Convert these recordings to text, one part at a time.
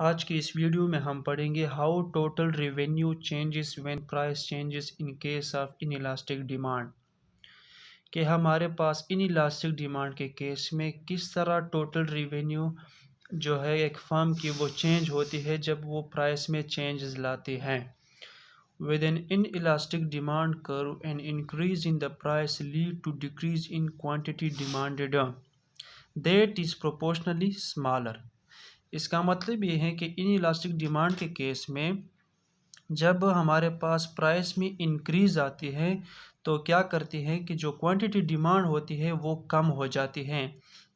आज की इस वीडियो में हम पढ़ेंगे how total revenue changes when price changes in case of inelastic demand. कि हमारे पास इनइलास्टिक डिमांड के केस में किस तरह टोटल रेवेन्यू जो है एक फर्म की वो चेंज होती है जब वो प्राइस में चेंजेस लाती है। With an inelastic demand curve, an increase in the price lead to decrease in quantity demanded that is proportionally smaller। इसका मतलब ये है कि इनइलास्टिक डिमांड के केस में जब हमारे पास प्राइस में इंक्रीज आती है तो क्या करती है कि जो क्वांटिटी डिमांड होती है वो कम हो जाती है।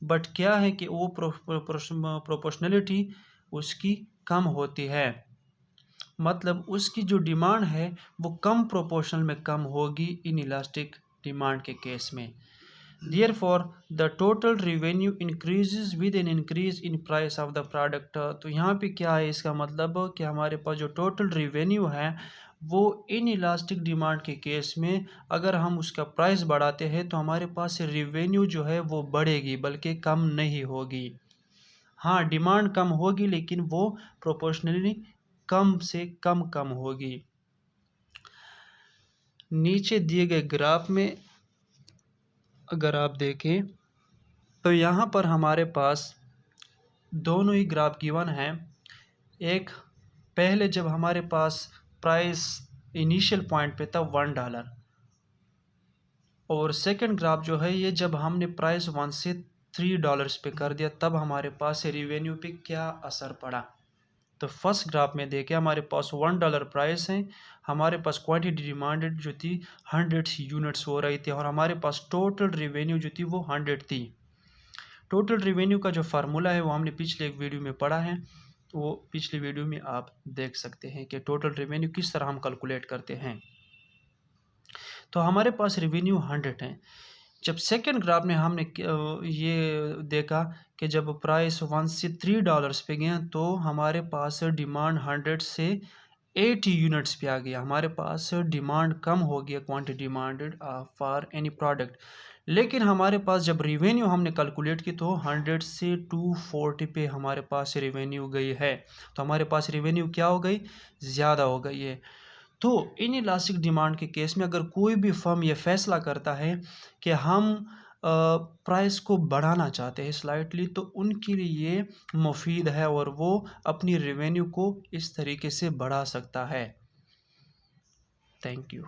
बट क्या है कि वो प्रोपोर्शनलिटी उसकी कम होती है, मतलब उसकी जो डिमांड है वो कम प्रोपोर्शनल में कम होगी इनइलास्टिक डिमांड के केस में। Therefore, the total revenue increases with an increase in price of the product। तो यहाँ पे क्या है, इसका मतलब कि हमारे पास जो टोटल रेवेन्यू है वो इन इलास्टिक डिमांड के केस में अगर हम उसका प्राइस बढ़ाते हैं तो हमारे पास रेवेन्यू जो है वो बढ़ेगी बल्कि कम नहीं होगी। हाँ, डिमांड कम होगी लेकिन वो प्रोपोर्शनली कम से कम होगी। नीचे दिए गए ग्राफ में अगर आप देखें तो यहाँ पर हमारे पास दोनों ही ग्राफ गिवन हैं। एक पहले जब हमारे पास प्राइस इनिशियल पॉइंट पे था $1 और सेकंड ग्राफ जो है ये जब हमने प्राइस 1 से $3 पे कर दिया तब हमारे पास रेवेन्यू पे क्या असर पड़ा। तो फर्स्ट ग्राफ में देखें हमारे पास $1 प्राइस है, हमारे पास क्वांटिटी डिमांडेड जो थी 100 यूनिट्स हो रही थी और हमारे पास टोटल रेवेन्यू जो थी वो 100 थी। टोटल रेवेन्यू का जो फार्मूला है वो हमने पिछले एक वीडियो में पढ़ा है, वो पिछले वीडियो में आप देख सकते हैं कि टोटल रेवेन्यू किस तरह हम कैलकुलेट करते हैं। तो हमारे पास रेवेन्यू 100 है। जब सेकेंड ग्राफ में हमने ये देखा कि जब प्राइस 1 से $3 पे गया तो हमारे पास डिमांड 100 से 80 यूनिट्स पे आ गया। हमारे पास डिमांड कम हो गया, quantity demanded for any product. लेकिन हमारे पास जब रिवेन्यू हमने कैलकुलेट की तो 100 से 240 पे हमारे पास रेवेन्यू गई है। तो हमारे पास रेवेन्यू क्या हो गई, ज़्यादा हो गई है। तो इन इलास्टिक डिमांड के केस में अगर कोई भी फर्म ये फैसला करता है कि हम प्राइस को बढ़ाना चाहते हैं स्लाइटली तो उनके लिए ये मुफीद है और वो अपनी रेवेन्यू को इस तरीके से बढ़ा सकता है। Thank you.